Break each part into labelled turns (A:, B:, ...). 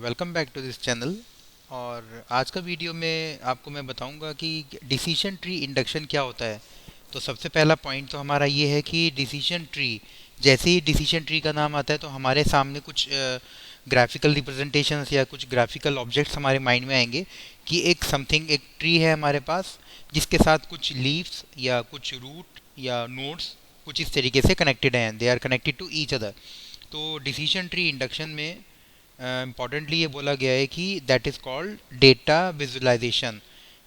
A: Welcome back to this channel. और आज का वीडियो में आपको मैं बताऊंगा कि डिसीजन ट्री इंडक्शन क्या होता है। तो सबसे पहला पॉइंट तो हमारा ये है कि डिसीजन ट्री, जैसे ही डिसीजन ट्री का नाम आता है तो हमारे सामने कुछ ग्राफिकल रिप्रेजेंटेशंस या कुछ ग्राफिकल ऑब्जेक्ट्स हमारे माइंड में आएंगे कि एक ट्री है हमारे पास, जिसके साथ कुछ लीव्स या कुछ रूट या नोड्स कुछ इस तरीके से कनेक्टेड हैं, they are connected to each other. तो डिसीजन ट्री इंडक्शन में इम्पॉर्टेंटली ये बोला गया है कि that is called data visualisation.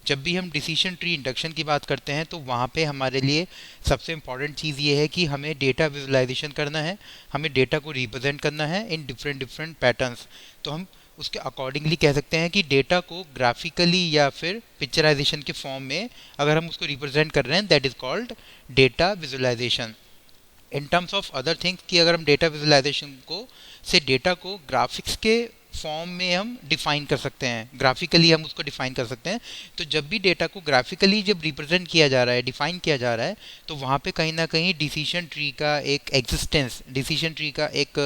A: जब भी हम डिसीजन ट्री इंडक्शन की बात करते हैं तो वहाँ पे हमारे लिए सबसे इम्पॉर्टेंट चीज़ ये है कि हमें डेटा विजुअलाइजेशन करना है, हमें डेटा को रिप्रेजेंट करना है इन डिफरेंट डिफरेंट पैटर्न्स। तो हम उसके अकॉर्डिंगली कह सकते हैं कि डेटा को ग्राफिकली या फिर पिक्चराइजेशन के फॉर्म में अगर हम उसको रिप्रेजेंट कर रहे हैं, that is called data visualisation. In terms of other things कि अगर हम डेटा विजुअलाइजेशन को से डेटा को ग्राफिक्स के फॉर्म में हम डिफाइन कर सकते हैं, ग्राफिकली हम उसको डिफाइन कर सकते हैं। तो जब भी डेटा को ग्राफिकली जब रिप्रेजेंट किया जा रहा है, डिफाइन किया जा रहा है, तो वहाँ पे कहीं ना कहीं डिसीजन ट्री का एक एग्जिस्टेंस, डिसीजन ट्री का एक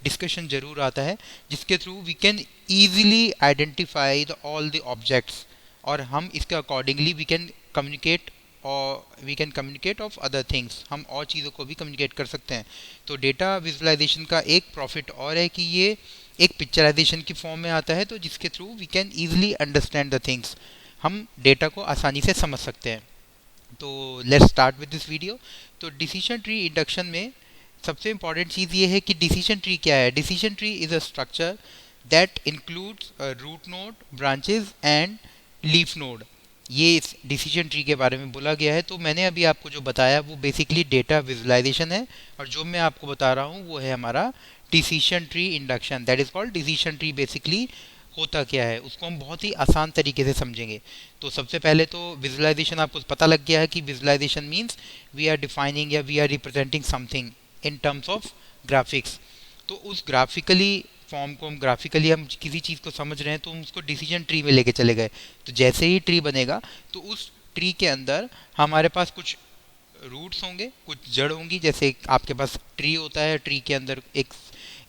A: डिस्कशन जरूर आता है, जिसके through we can easily identify the all the objects, और हम इसके अकॉर्डिंगली वी कैन कम्युनिकेट और we can communicate of other things, हम और चीज़ों को भी कम्युनिकेट कर सकते हैं। तो डेटा विजुअलाइजेशन का एक प्रॉफिट और है कि ये एक पिक्चराइजेशन की फॉर्म में आता है, तो जिसके through we can easily understand the things, हम डेटा को आसानी से समझ सकते हैं। तो let's start with this video. तो डिसीजन ट्री इंडक्शन में सबसे इंपॉर्टेंट चीज़ ये है कि डिसीजन ट्री क्या है। Decision tree is a structure that includes root node, branches and leaf node. ये इस डिसीजन ट्री के बारे में बोला गया है। तो मैंने अभी आपको जो बताया वो बेसिकली डेटा विजुअलाइजेशन है, और जो मैं आपको बता रहा हूँ वो है हमारा decision tree induction, that is called decision tree. Basically होता क्या है उसको हम बहुत ही आसान तरीके से समझेंगे। तो सबसे पहले तो विजुअलाइजेशन आपको पता लग गया है कि visualisation means we are defining या we are representing something in terms of graphics. तो उस ग्राफिकली फॉर्म को हम ग्राफिकली हम किसी चीज़ को समझ रहे हैं तो हम उसको डिसीजन ट्री में लेके चले गए। तो जैसे ही ट्री बनेगा तो उस ट्री के अंदर हमारे पास कुछ रूट्स होंगे, कुछ जड़ होंगी। जैसे आपके पास ट्री होता है, ट्री के अंदर एक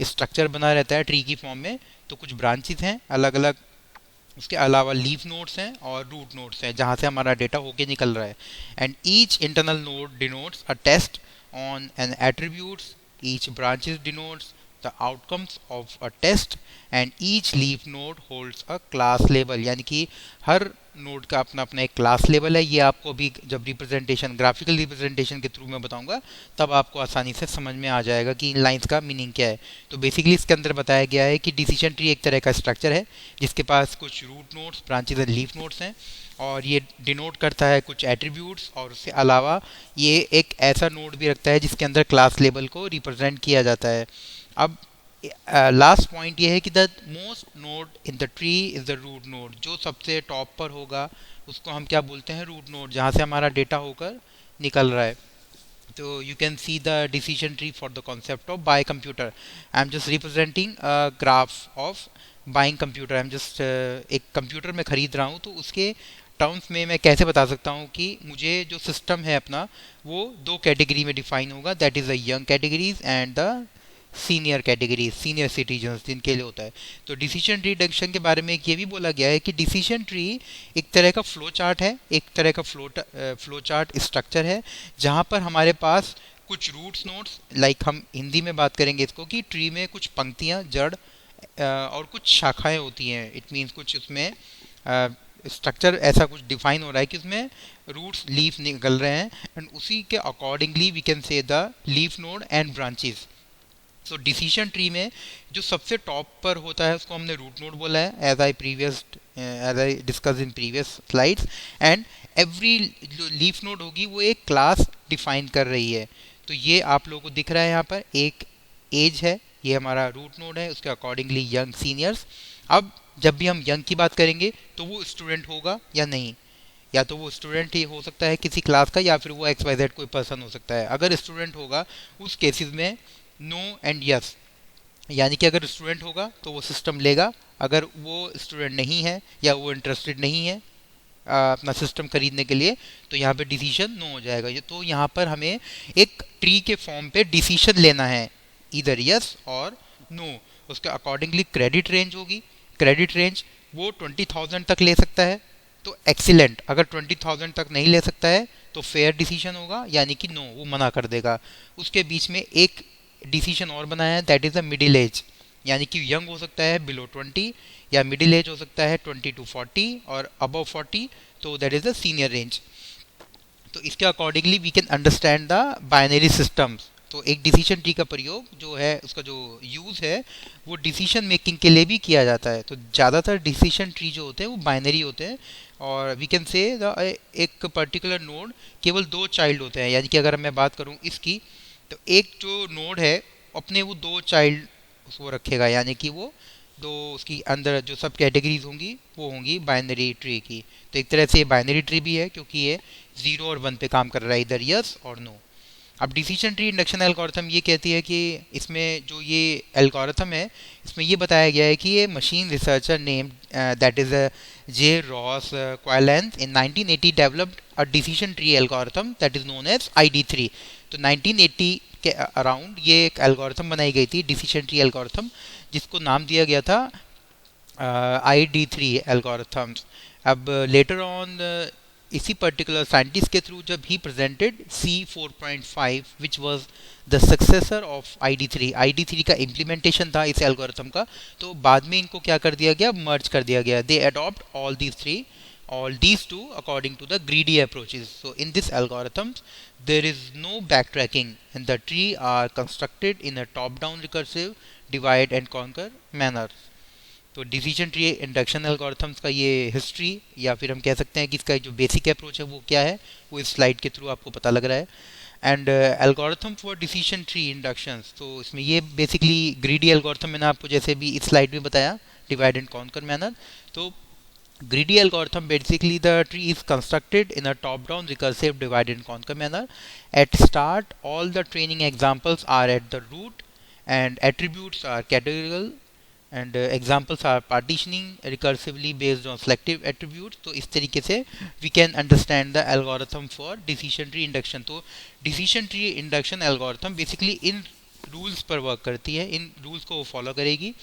A: स्ट्रक्चर बना रहता है ट्री की फॉर्म में, तो कुछ ब्रांचेस हैं अलग अलग। उसके अलावा लीफ नोड्स हैं और रूट नोड्स हैं जहाँ से हमारा डेटा होके निकल रहा है। And each internal node denotes a test on an attributes, each branches denotes the outcomes of a test and each leaf node holds a class label। यानी कि हर नोड का अपना अपना एक क्लास लेवल है। ये आपको भी जब रिप्रेजेंटेशन, ग्राफिकल रिप्रेजेंटेशन के थ्रू मैं बताऊंगा तब आपको आसानी से समझ में आ जाएगा कि इन लाइंस का मीनिंग क्या है। तो बेसिकली इसके अंदर बताया गया है कि डिसीजन ट्री एक तरह का स्ट्रक्चर है जिसके पास कुछ root nodes, branches and leaf nodes हैं, और ये डिनोट करता है कुछ एट्रीब्यूट्स, और उसके अलावा ये एक ऐसा नोड भी रखता है जिसके अंदर क्लास लेवल को रिप्रेजेंट किया जाता है। अब लास्ट पॉइंट ये है कि the most node in the tree is the root node. जो सबसे टॉप पर होगा उसको हम क्या बोलते हैं, रूट नोड, जहाँ से हमारा डेटा होकर निकल रहा है। तो you can see the decision tree for the concept of bye computer. I am just representing graph of buying computer. I am just एक कंप्यूटर में खरीद रहा हूँ, तो उसके टर्म्स में मैं कैसे बता सकता हूँ कि मुझे जो सिस्टम है अपना वो दो कैटेगरी में डिफाइन होगा, that is the young categories and the senior category, senior citizens जिनके लिए होता है। तो डिसीजन ट्री डिडक्शन के बारे में ये भी बोला गया है कि डिसीजन ट्री एक तरह का फ्लो चार्ट है, एक तरह का फ्लो चार्ट स्ट्रक्चर है, जहाँ पर हमारे पास कुछ रूट्स नोड्स, लाइक हम हिंदी में बात करेंगे इसको कि ट्री में कुछ पंक्तियाँ, जड़ और कुछ शाखाएं होती हैं। इट मीन्स कुछ उसमें स्ट्रक्चर ऐसा कुछ डिफाइन हो रहा है कि उसमें रूट्स, लीफ निकल रहे हैं, एंड उसी के accordingly we can say the leaf node and branches. तो डिसीजन ट्री में जो सबसे टॉप पर होता है उसको हमने रूट नोड बोला है, as I discuss in previous slides. And every जो लीफ नोड होगी वो एक क्लास डिफाइन कर रही है। तो ये आप लोगों को दिख रहा है यहाँ पर एक एज है, ये हमारा रूट नोड है, उसके अकॉर्डिंगली यंग, सीनियर्स। अब जब भी हम यंग की बात करेंगे तो वो स्टूडेंट होगा या नहीं, या तो वो स्टूडेंट ही हो सकता है किसी क्लास का, या फिर वो XYZ कोई पर्सन हो सकता है। अगर स्टूडेंट होगा उस केसेस में नो एंड यस, यानी कि अगर स्टूडेंट होगा तो वो सिस्टम लेगा, अगर वो स्टूडेंट नहीं है या वो इंटरेस्टेड नहीं है अपना सिस्टम खरीदने के लिए, तो यहाँ पे डिसीजन नो हो जाएगा। ये तो यहाँ पर हमें एक ट्री के फॉर्म पे डिसीजन लेना है, इधर यस और नो। उसके अकॉर्डिंगली क्रेडिट रेंज होगी, क्रेडिट रेंज वो 20,000 तक ले सकता है तो एक्सीलेंट, अगर 20,000 तक नहीं ले सकता है तो फेयर डिसीजन होगा, यानी कि नो, वो मना कर देगा। उसके बीच में एक डिसीजन और बनाया है, that is a middle age, यानी कि यंग हो सकता है बिलो 20, या मिडिल एज हो सकता है 20 to 40, और अबव 40 तो that is the senior range. तो इसके accordingly we can understand the binary systems. तो एक डिसीजन ट्री का प्रयोग जो है, उसका जो यूज़ है वो डिसीजन मेकिंग के लिए भी किया जाता है। तो ज़्यादातर डिसीजन ट्री जो होते हैं वो बाइनरी होते हैं, और वी कैन से द एक पर्टिकुलर नोड केवल 2 चाइल्ड होते हैं, यानी कि अगर मैं बात करूँ इसकी, तो एक जो नोड है अपने वो 2 चाइल्ड उसको रखेगा, यानी कि वो दो, उसकी अंदर जो सब कैटेगरीज होंगी वो होंगी बाइनरी ट्री की। तो एक तरह से ये बाइनरी ट्री भी है क्योंकि ये 0 और 1 पे काम कर रहा है, इधर यस और नो। अब डिसीजन ट्री इंडक्शन एल्गोरिथम ये कहती है कि इसमें जो ये एल्गोरिथम है इसमें ये बताया गया है कि ये machine researcher name that is J Ross Quinlan in 1980 developed a decision tree algorithm that is known as ID3। तो 1980 के अराउंड ये एक एल्गोरिथम बनाई गई थी, डिसीजन ट्री एल्गोरिथम, जिसको नाम दिया गया था ID3 एल्गोरिथम्स। अब लेटर ऑन इसी पर्टिकुलर साइंटिस्ट के थ्रू जब he presented C4.5 which was the successor of ID3 का इम्प्लीमेंटेशन था इस एल्गोरिथम का, तो बाद में इनको क्या कर दिया गया, मर्ज कर दिया गया। दे adopt all these two according to the greedy approaches. So in this algorithms there is no backtracking and the tree are constructed in a top down recursive divide and conquer manner. तो decision tree induction algorithms का ये history, या फिर हम कह सकते हैं कि इसका जो बेसिक अप्रोच है वो क्या है, वो इस स्लाइड के थ्रू आपको पता लग रहा है। And algorithm for decision tree inductions, तो इसमें ये बेसिकली ग्रीडी एल्गोरिथम मैंने आपको जैसे भी इस स्लाइड में बताया, डिवाइड एंड कॉन्कर मैनर। तो greedy algorithm, basically the tree is constructed in a top down recursive divide and conquer manner. At start all the training examples are at the root and attributes are categorical and examples are partitioning recursively based on selective attributes. तो इस तरीके से we can understand the algorithm for decision tree induction. तो decision tree induction algorithm basically इन rules पर work करती है, इन रूल्स को वो फॉलो करेगी।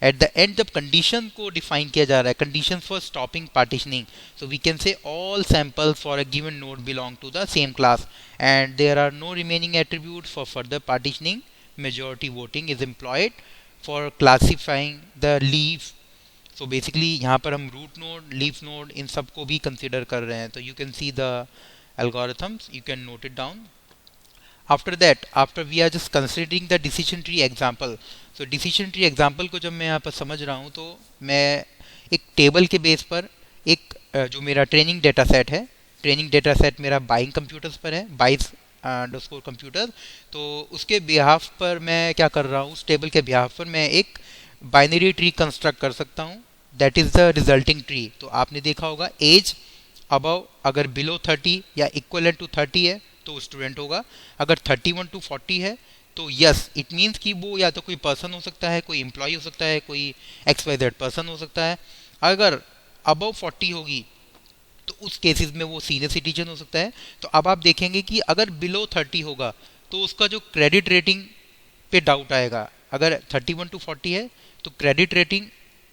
A: एट द एंड जब कंडीशन को डिफाइन किया जा रहा है, condition for stopping partitioning, so we can say all sample for a given node belong to the same class and there are no remaining attributes for further partitioning. Majority voting is employed for classifying the leaf. So basically यहाँ पर हम root node, leaf node, इन सब को भी consider कर रहे हैं। तो you can see the algorithms, you can note it down. After that, after we are just considering the decision tree example, so decision tree example को जब मैं यहाँ पर समझ रहा हूँ तो मैं एक टेबल के बेस पर एक जो मेरा ट्रेनिंग डेटा सेट है, ट्रेनिंग डेटा सेट मेरा बाइंग कंप्यूटर्स पर है, बाइस अंडरस्कोर कंप्यूटर, तो उसके बिहाफ पर मैं क्या कर रहा हूँ, उस टेबल के बिहाफ पर मैं एक बाइनरी ट्री कंस्ट्रक्ट कर सकता हूँ, that is the resulting tree. तो आपने देखा होगा एज अबव अगर बिलो 30 या इक्वलेंट टू 30 है तो स्टूडेंट होगा, अगर 31 to 40 है तो यस, इट मीन्स कि वो या तो कोई पर्सन हो सकता है, कोई एम्प्लॉय हो सकता है, कोई XYZ पर्सन हो सकता है। अगर अबव 40 होगी तो उस केसेस में वो सीनियर सिटीजन हो सकता है। तो अब आप देखेंगे कि अगर बिलो 30 होगा तो उसका जो क्रेडिट रेटिंग पे डाउट आएगा। अगर 31 to 40 है तो क्रेडिट रेटिंग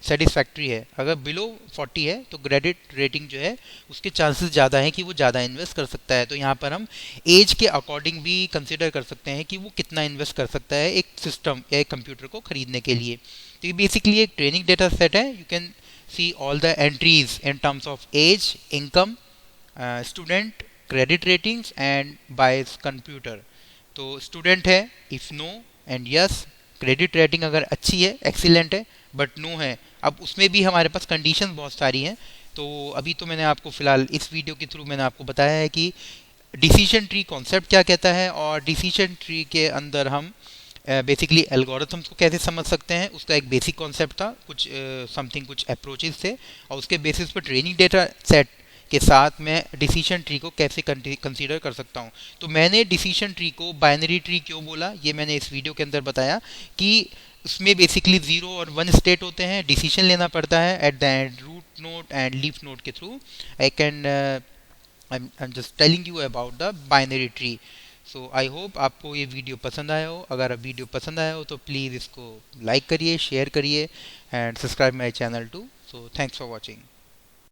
A: सेटिस्फैक्ट्री है, अगर बिलो 40 है तो क्रेडिट रेटिंग जो है उसके चांसेस ज़्यादा हैं कि वो ज़्यादा इन्वेस्ट कर सकता है। तो यहाँ पर हम एज के अकॉर्डिंग भी कंसिडर कर सकते हैं कि वो कितना इन्वेस्ट कर सकता है एक सिस्टम या एक कंप्यूटर को ख़रीदने के लिए। तो ये बेसिकली एक ट्रेनिंग डेटा सेट है। You can see all the entries in terms of age, income, student, credit ratings and buy computer. तो स्टूडेंट है if no and yes, credit rating अगर अच्छी है, एक्सीलेंट है, बट नो है। अब उसमें भी हमारे पास कंडीशन बहुत सारी हैं। तो अभी तो मैंने आपको फ़िलहाल इस वीडियो के थ्रू मैंने आपको बताया है कि डिसीजन ट्री कॉन्सेप्ट क्या कहता है और डिसीजन ट्री के अंदर हम बेसिकली एल्गोरिथम्स को कैसे समझ सकते हैं। उसका एक बेसिक कॉन्सेप्ट था, कुछ समथिंग कुछ अप्रोचेस थे, और उसके बेसिस पर ट्रेनिंग डेटा सेट के साथ मैं डिसीजन ट्री को कैसे कंसीडर कर सकता हूँ। तो मैंने डिसीजन ट्री को बाइनरी ट्री क्यों बोला, ये मैंने इस वीडियो के अंदर बताया कि उसमें बेसिकली 0 और 1 स्टेट होते हैं, डिसीजन लेना पड़ता है at the end root node and leaf node के through. I am just telling you about the binary tree. So I hope आपको ये वीडियो पसंद आया हो। अगर वीडियो पसंद आया हो तो प्लीज़ इसको लाइक करिए, शेयर करिए and subscribe my channel too. So thanks for watching.